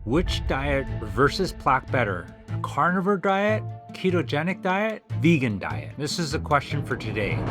Which diet reverses plaque better? A carnivore diet, ketogenic diet, vegan diet? This is the question for today.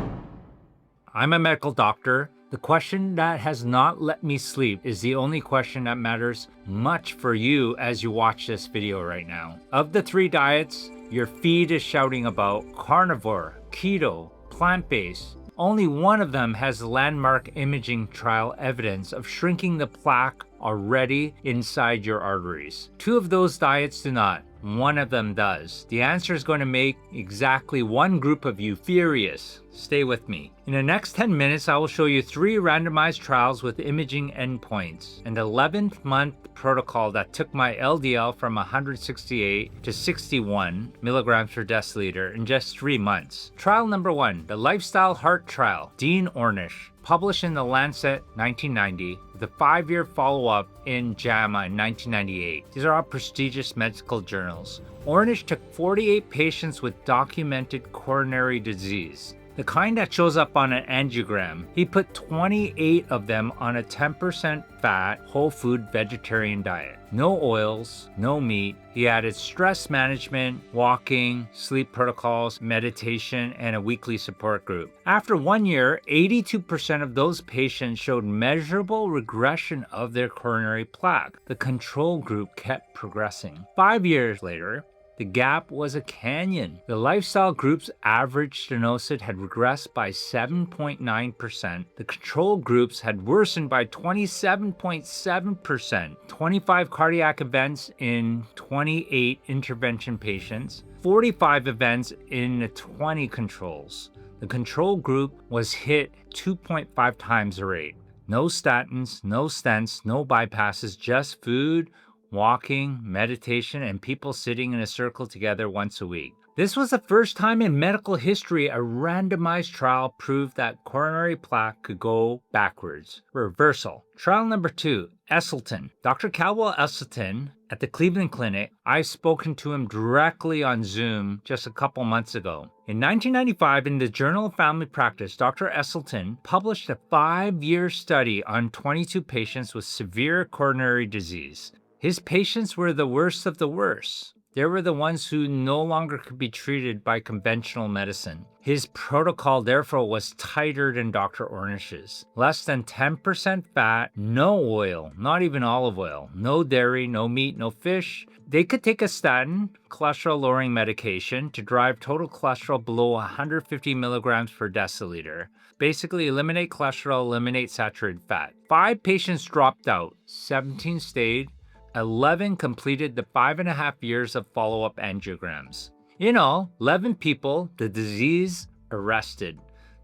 I'm a medical doctor. The question that has not let me sleep is the only question that matters much for you as you watch this video right now. Of the three diets your feed is shouting about, carnivore, keto, plant-based, only one of them has landmark imaging trial evidence of shrinking the plaque already inside your arteries. Two of those diets do not. One of them does. The answer is going to make exactly one group of you furious. Stay with me. In the next 10 minutes, I will show you 3 randomized trials with imaging endpoints, an 11-month protocol that took my LDL from 168 to 61 milligrams per deciliter in just 3 months. Trial number 1, the Lifestyle Heart Trial, Dean Ornish, published in The Lancet 1990, with a 5-year follow-up in JAMA in 1998. These are all prestigious medical journals. Ornish took 48 patients with documented coronary disease, the kind that shows up on an angiogram. He put 28 of them on a 10% fat, whole food vegetarian diet. No oils, no meat. He added stress management, walking, sleep protocols, meditation, and a weekly support group. After 1 year, 82% of those patients showed measurable regression of their coronary plaque. The control group kept progressing. 5 years later, the gap was a canyon. The lifestyle group's average stenosis had regressed by 7.9%. The control groups had worsened by 27.7%. 25 cardiac events in 28 intervention patients, 45 events in the 20 controls. The control group was hit 2.5 times the rate. No statins, no stents, no bypasses, just food, walking, meditation, and people sitting in a circle together once a week. This was the first time in medical history a randomized trial proved that coronary plaque could go backwards. Reversal. Trial number 2, Esselstyn. Dr. Caldwell Esselstyn at the Cleveland Clinic. I've spoken to him directly on Zoom just a couple months ago. In 1995, in the Journal of Family Practice, Dr. Esselstyn published a 5-year study on 22 patients with severe coronary disease. His patients were the worst of the worst. They were the ones who no longer could be treated by conventional medicine. His protocol, therefore, was tighter than Dr. Ornish's. Less than 10% fat, no oil, not even olive oil, no dairy, no meat, no fish. They could take a statin, cholesterol-lowering medication, to drive total cholesterol below 150 milligrams per deciliter. Basically, eliminate cholesterol, eliminate saturated fat. 5 patients dropped out, 17 stayed, 11 completed the 5.5 years of follow-up angiograms. In all, 11 people, the disease arrested.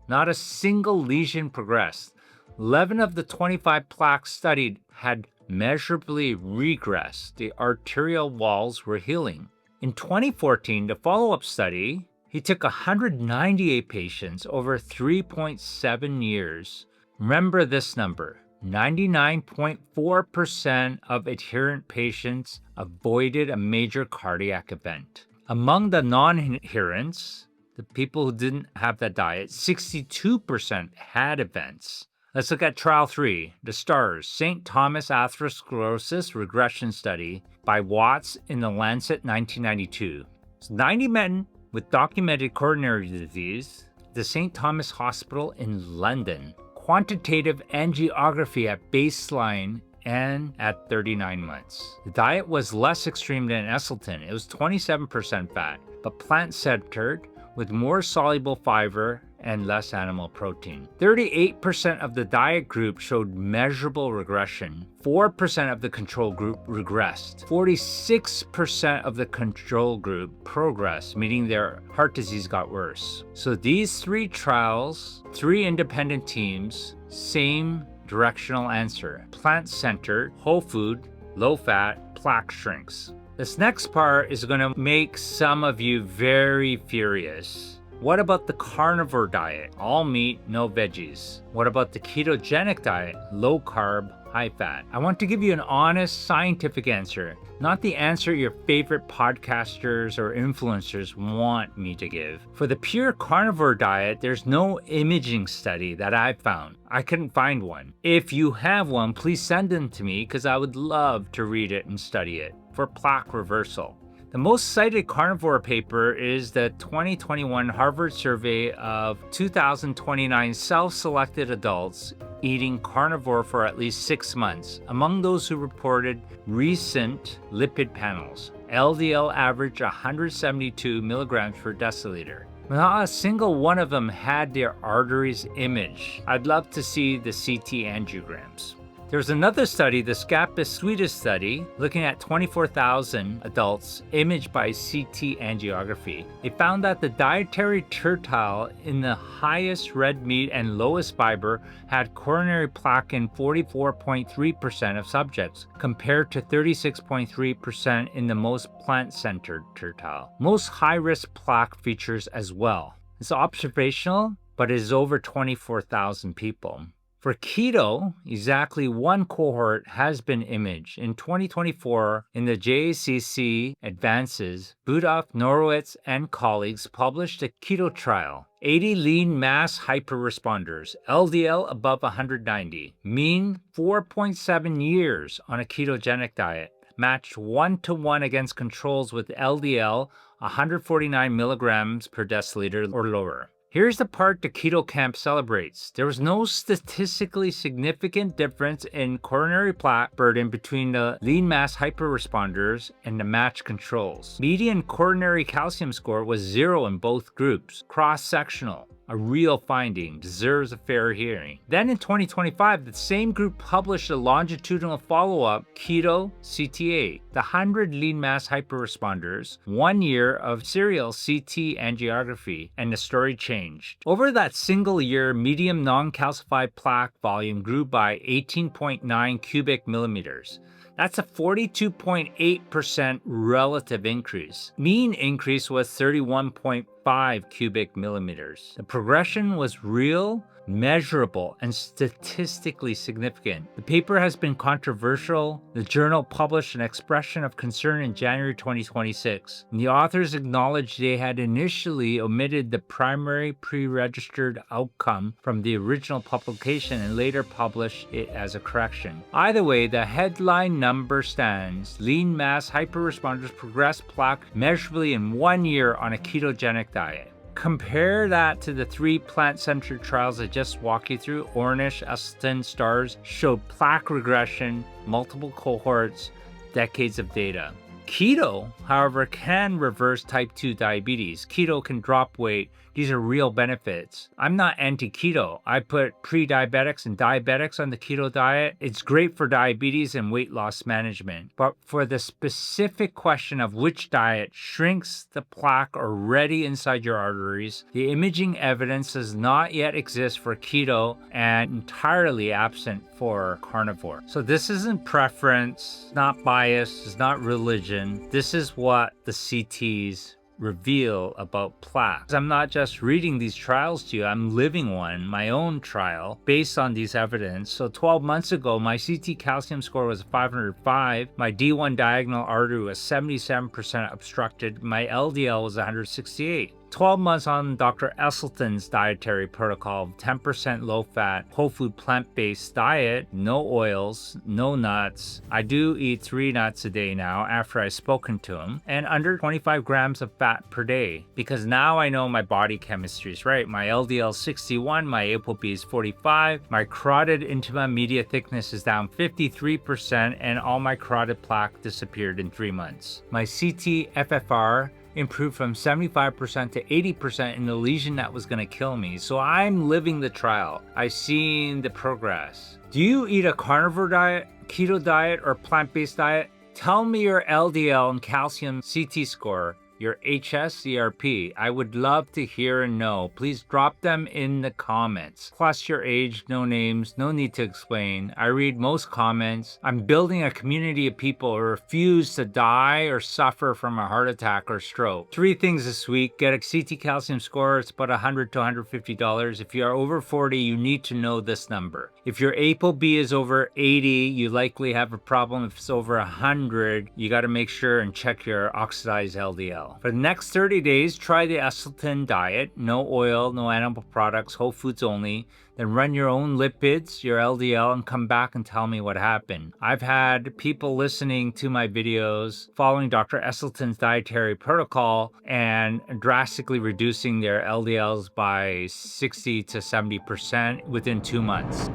Not a single lesion progressed. 11 of the 25 plaques studied had measurably regressed. The arterial walls were healing. In 2014, the follow-up study, he took 198 patients over 3.7 years. Remember this number. 99.4% of adherent patients avoided a major cardiac event. Among the non-adherents, the people who didn't have that diet, 62% had events. Let's look at Trial 3, the STARS, St. Thomas Atherosclerosis Regression Study by Watts in The Lancet 1992. So 90 men with documented coronary disease at the St. Thomas Hospital in London. Quantitative angiography at baseline and at 39 months. The diet was less extreme than Esselstyn. It was 27% fat, but plant-centered with more soluble fiber and less animal protein. 38% of the diet group showed measurable regression. 4% of the control group regressed. 46% of the control group progressed, meaning their heart disease got worse. So these 3 trials, 3 independent teams, same directional answer. Plant-centered, whole food, low fat, plaque shrinks. This next part is going to make some of you very furious. What about the carnivore diet? All meat, no veggies. What about the ketogenic diet? Low carb, high fat. I want to give you an honest, scientific answer, not the answer your favorite podcasters or influencers want me to give. For the pure carnivore diet, there's no imaging study that I've found. I couldn't find one. If you have one, please send them to me because I would love to read it and study it for plaque reversal. The most cited carnivore paper is the 2021 Harvard survey of 2,029 self-selected adults eating carnivore for at least 6 months. Among those who reported recent lipid panels, LDL averaged 172 milligrams per deciliter. Not a single one of them had their arteries imaged. I'd love to see the CT angiograms. There's another study, the SCAPA-Swedish study, looking at 24,000 adults imaged by CT angiography. They found that the dietary tertile in the highest red meat and lowest fiber had coronary plaque in 44.3% of subjects, compared to 36.3% in the most plant-centered tertile. Most high-risk plaque features as well. It's observational, but it is over 24,000 people. For keto, exactly one cohort has been imaged. In 2024, in the JACC Advances, Budov, Norwitz, and colleagues published a keto trial. 80 lean mass hyperresponders, LDL above 190, mean 4.7 years on a ketogenic diet, matched 1-to-1 against controls with LDL 149 milligrams per deciliter or lower. Here's the part the keto camp celebrates. There was no statistically significant difference in coronary plaque burden between the lean mass hyperresponders and the matched controls. Median coronary calcium score was 0 in both groups, cross-sectional. A real finding, deserves a fair hearing. Then in 2025, the same group published a longitudinal follow-up, Keto CTA, the 100 lean mass hyperresponders, 1 year of serial CT angiography, and the story changed. Over that single year, median non-calcified plaque volume grew by 18.9 cubic millimeters. That's a 42.8% relative increase. Mean increase was 31.5 cubic millimeters. The progression was real, measurable, and statistically significant. The paper has been controversial. The journal published an expression of concern in January 2026. And the authors acknowledged they had initially omitted the primary pre-registered outcome from the original publication and later published it as a correction. Either way, the headline number stands. Lean mass hyperresponders progress plaque measurably in 1 year on a ketogenic diet. Compare that to the 3 plant-centered trials I just walked you through. Ornish, Esselstyn, STARS showed plaque regression, multiple cohorts, decades of data. Keto, however, can reverse type 2 diabetes. Keto can drop weight. These are real benefits. I'm not anti-keto. I put pre-diabetics and diabetics on the keto diet. It's great for diabetes and weight loss management. But for the specific question of which diet shrinks the plaque already inside your arteries, the imaging evidence does not yet exist for keto and entirely absent for carnivore. So this isn't preference, not bias, it's not religion. This is what the CTs reveal about plaques. I'm not just reading these trials to you, I'm living one, my own trial, based on these evidence. So 12 months ago, my CT calcium score was 505, my D1 diagonal artery was 77% obstructed, my LDL was 168. 12 months on Dr. Esselstyn's dietary protocol of 10% low-fat, whole food plant-based diet, no oils, no nuts. I do eat 3 nuts a day now after I've spoken to him, and under 25 grams of fat per day, because now I know my body chemistry is right. My LDL is 61, my ApoB is 45, my carotid intima media thickness is down 53%, and all my carotid plaque disappeared in 3 months. My CT FFR improved from 75% to 80% in the lesion that was going to kill me. So I'm living the trial. I've seen the progress. Do you eat a carnivore diet, keto diet, or plant-based diet? Tell me your LDL and calcium CT score your HSCRP? I would love to hear and know. Please drop them in the comments. Plus your age, no names, no need to explain. I read most comments. I'm building a community of people who refuse to die or suffer from a heart attack or stroke. 3 things this week. Get a CT calcium score. It's about $100 to $150. If you are over 40, you need to know this number. If your ApoB is over 80, you likely have a problem. If it's over 100, you got to make sure and check your oxidized LDL. For the next 30 days, try the Esselstyn diet. No oil, no animal products, whole foods only. Then run your own lipids, your LDL, and come back and tell me what happened. I've had people listening to my videos following Dr. Esselstyn's dietary protocol and drastically reducing their LDLs by 60 to 70% within 2 months.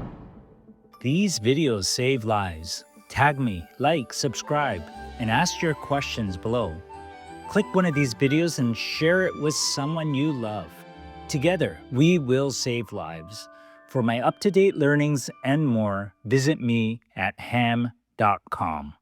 These videos save lives. Tag me, like, subscribe, and ask your questions below. Click one of these videos and share it with someone you love. Together, we will save lives. For my up-to-date learnings and more, visit me at ham.com.